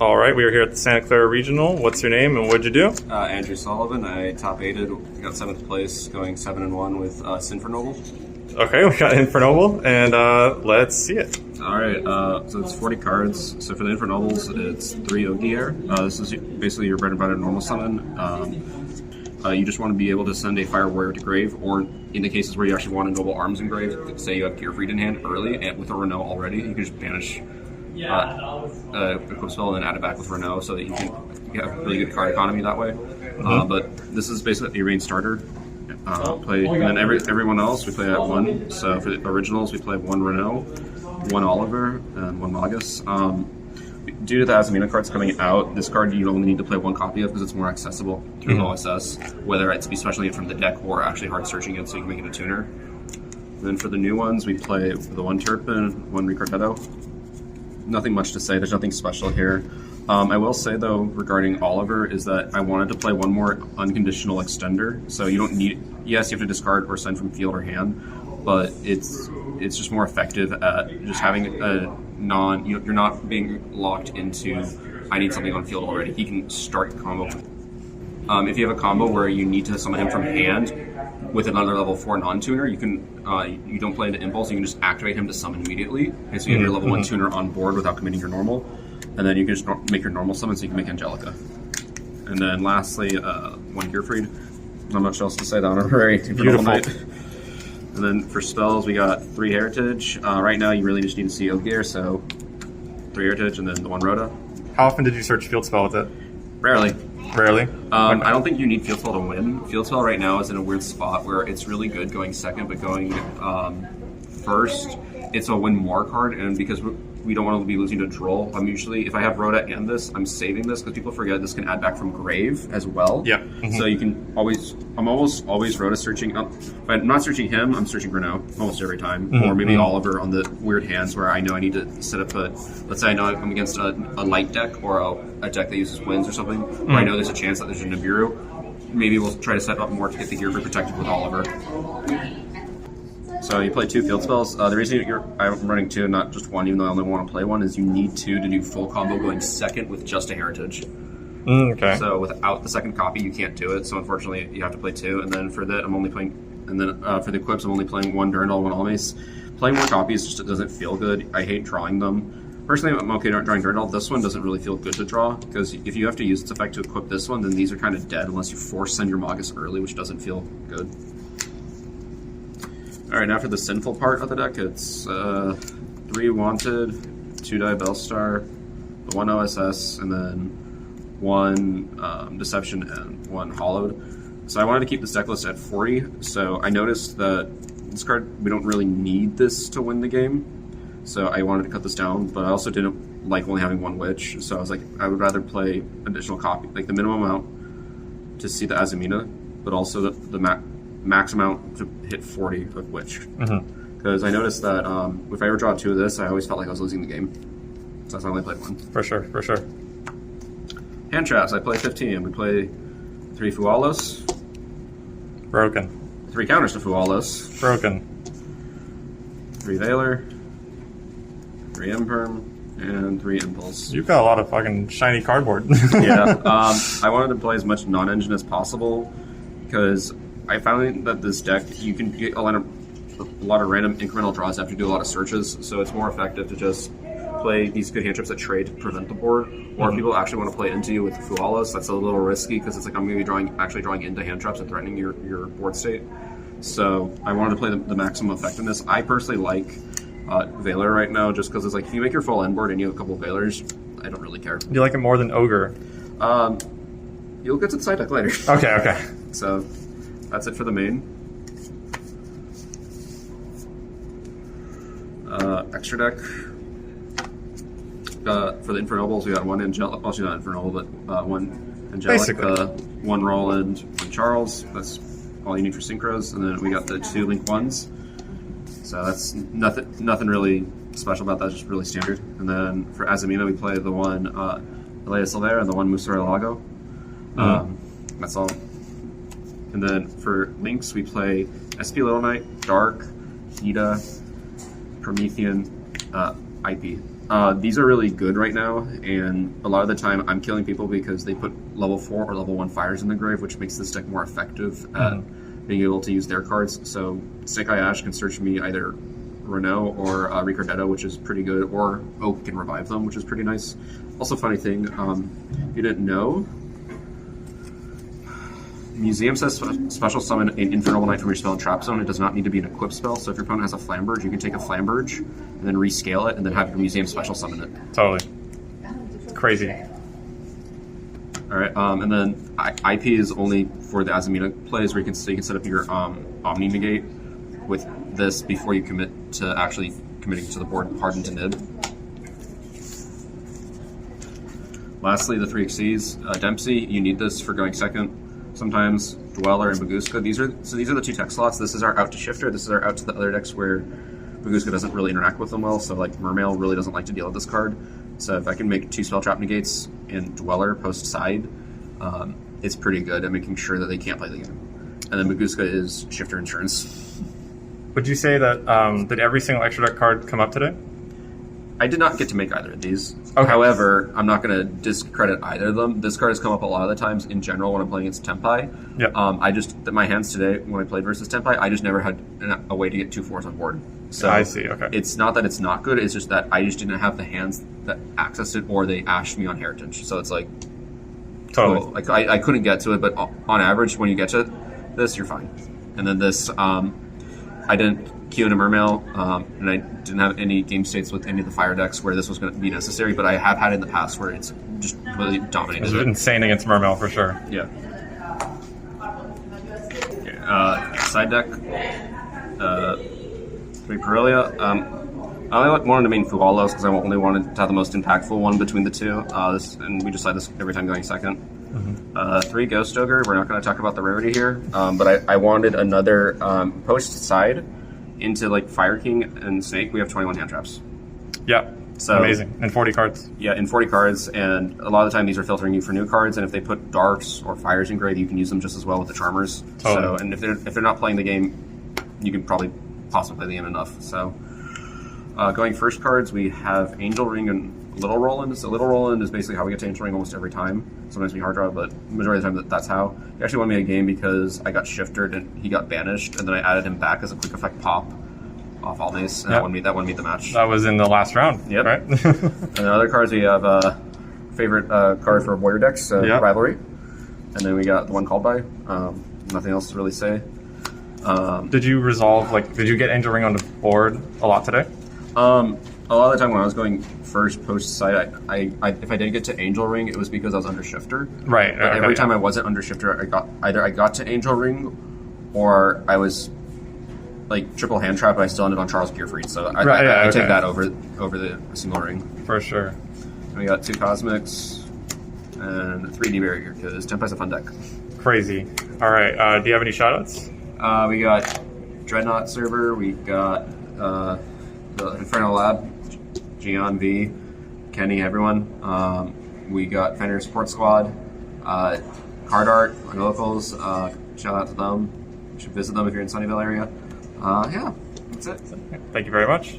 All right, we are here at the Santa Clara Regional. What's your name and what'd you do? Andrew Sullivan. I top aided, got 7th place, going 7-1 with Infernoble. Okay, we got Infernoble, and let's see it. All right, so it's 40 cards. So for the Infernobles, it's 3 Ogier. This is basically your bread and butter normal summon. You just want to be able to send a Fire Warrior to grave, or in the cases where you actually want a Noble Arms in grave, say you have Gearfried in hand early and with a Renault already, you can just banish equip spell and then add it back with Renault so that you can get a really good card economy that way. But this is basically a rain starter. And then everyone else we play at 1. So for the originals we play 1 Renault, 1 Oliver, and 1 Magus. Due to the Azamina cards coming out, this card you only need to play 1 copy of because it's more accessible through OSS, whether it's be specially from the deck or actually hard searching it so you can make it a tuner. And then for the new ones we play the 1 Turpin, 1 Ricardetto. Nothing much to say, there's nothing special here. I will say though, regarding Oliver, is that I wanted to play 1 more unconditional extender. So you don't need, yes, you have to discard or send from field or hand, but it's just more effective at just having a you're not being locked into, I need something on field already. He can start your combo. If you have a combo where you need to summon him from hand with another level 4 non-tuner, you can you don't play into Impulse, you can just activate him to summon immediately. And so you have your level 1 tuner on board without committing your normal. And then you can just make your normal summon so you can make Angelica. And then lastly, 1 Gearfried. Not much else to say, the honorary Infernoble Knight. And then for spells, we got 3 Heritage. Right now, you really just need to see Ogier, so 3 Heritage and then the 1 Rhoda. How often did you search Field Spell with it? Rarely. Rarely? I don't think you need Field Spell to win. Field Spell right now is in a weird spot where it's really good going second, but going first, it's a win more card, and because we don't want to be losing to Droll, I'm usually, if I have Rhoda and this, I'm saving this because people forget this can add back from grave as well. Yeah. So you can always, I'm almost always Rhoda searching. If I'm not searching him, I'm searching Renault almost every time. Or maybe Oliver on the weird hands where I know I need to set up a, let's say I know I'm against a light deck or a deck that uses winds or something, where I know there's a chance that there's a Nibiru. Maybe we'll try to set up more to get the Gearfried protected with Oliver. So you play 2 field spells. The reason I'm running 2 and not just 1, even though I only want to play 1, is you need 2 to do full combo going second with just a Heritage. Okay. So without the second copy, you can't do it. So unfortunately, you have to play 2. And then for that, I'm only playing. And then for the equips, I'm only playing 1 Durandal, 1 Almace. Playing more copies just doesn't feel good. I hate drawing them. Personally, I'm okay drawing Durandal. This one doesn't really feel good to draw because if you have to use its effect to equip this one, then these are kind of dead unless you force send your Magus early, which doesn't feel good. Alright, now for the sinful part of the deck, it's 3 Wanted, 2 Die Bellstar, 1 OSS, and then 1 Deception and 1 Hollowed. So I wanted to keep this deck list at 40, so I noticed that this card, we don't really need this to win the game, so I wanted to cut this down, but I also didn't like only having 1 Witch, so I was like, I would rather play additional copy, like the minimum amount to see the Azamina, but also the max amount to hit 40 of Witch. Because I noticed that if I ever draw 2 of this, I always felt like I was losing the game. So that's why I only played 1. For sure, for sure. Hand traps, I play 15. We play 3 Fualos. Broken. 3 counters to Fualos. Broken. 3 Veiler. 3 Imperm. And 3 Impulse. You've got a lot of fucking shiny cardboard. Yeah. I wanted to play as much non-engine as possible because I found that this deck, you can get a lot of random incremental draws after you do a lot of searches, so it's more effective to just play these good hand traps that trade to prevent the board. Or if people actually want to play into you with Fualos, that's a little risky because it's like I'm going to be actually drawing into hand traps and threatening your board state. So I wanted to play the maximum effectiveness. I personally like Veiler right now just because it's like if you make your full end board and you have a couple of Veilers, I don't really care. Do you like it more than Ogre? You'll get to the side deck later. Okay. So that's it for the main. Extra deck. For the Infernobles, we got 1 Angelica. Well, she's not Infernoble, but 1 Angelica, 1 Roland, 1 Charles. That's all you need for synchros. And then we got the 2 Link 1s. So that's nothing really special about that, just really standard. And then for Azamina, we play the 1 Elea Silvera and the 1 Musara Lago. That's all. And then for links, we play SP Little Knight, Dark, Hida, Promethean, IP. These are really good right now, and a lot of the time I'm killing people because they put level 4 or level 1 fires in the grave, which makes this deck more effective at being able to use their cards. So Snake Eye Ash can search me either Renault or Ricardetto, which is pretty good, or Oak can revive them, which is pretty nice. Also, funny thing, if you didn't know, Museum says special summon an Infernoble Knight from your spell and trap zone. It does not need to be an equip spell, so if your opponent has a Flamberge, you can take a Flamberge and then rescale it and then have your Museum special summon it. Totally. It's crazy. Alright, and then IP is only for the Azamina plays where you can set up your Omni Negate with this before you commit to actually committing to the board Hardened to Nib. Lastly, the 3 Xyz. Dempsey, you need this for going second. Sometimes Dweller and Baguska. These are the 2 tech slots. This is our out to Shifter. This is our out to the other decks where Baguska doesn't really interact with them well. So like Mermail really doesn't like to deal with this card. So if I can make 2 spell trap negates in Dweller post side, it's pretty good at making sure that they can't play the game. And then Baguska is Shifter insurance. Would you say that did every single extra deck card come up today? I did not get to make either of these. Okay. However, I'm not going to discredit either of them. This card has come up a lot of the times in general when I'm playing against Tempai. Yep. My hands today, when I played versus Tempai, I just never had a way to get 2 4s on board. So I see, okay. It's not that it's not good, it's just that I just didn't have the hands that accessed it, or they ashed me on Heritage. So it's like, Totally. cool. Like I couldn't get to it, but on average, when you get to this, you're fine. And then this, I didn't queue into Mermail, and I didn't have any game states with any of the fire decks where this was going to be necessary, but I have had it in the past where it's just really dominated. It's insane against Mermail for sure. Yeah. Side deck, 3 Parelia. I only wanted to main Fualos because I only wanted to have the most impactful one between the 2. And we just slide this every time going second. 3 Ghost Ogre. We're not going to talk about the rarity here, but I wanted another post side into like Fire King and Snake. We have 21 hand traps. Yeah. So amazing. And 40 cards. Yeah, in 40 cards, and a lot of the time these are filtering you for new cards, and if they put Darks or Fires in grave, you can use them just as well with the Charmers. Totally. So, and if they're not playing the game, you can probably possibly play the game enough. So, going first cards, we have Angel Ring and Little Roland. So Little Roland is basically how we get to Angel Ring almost every time. Sometimes we hard draw, but the majority of the time that's how. He actually won me a game because I got shifted and he got banished, and then I added him back as a quick effect pop off all mace, and that won me the match. That was in the last round. Yep. Right? And then other cards, we have favorite card for Warrior decks, Rivalry. And then we got the one called by. Nothing else to really say. Did you get Angel Ring on the board a lot today? A lot of the time when I was going first post side, if I did get to Angel Ring, it was because I was under Shifter. Right. But every time I wasn't under Shifter, I got to Angel Ring, or I was like triple hand trap, but I still ended on Charles Gearfried. So I take that over the single ring. For sure. And we got 2 Cosmics and 3D Barrier because Tempai's a fun deck. Crazy. All right. Do you have any shoutouts? We got Dreadnought server. We got the Infernoble Lab, Gian V, Kenny, everyone. We got Fender Support Squad, Card Art, my locals. Shout out to them. You should visit them if you're in Sunnyvale area. Yeah, that's it. Thank you very much.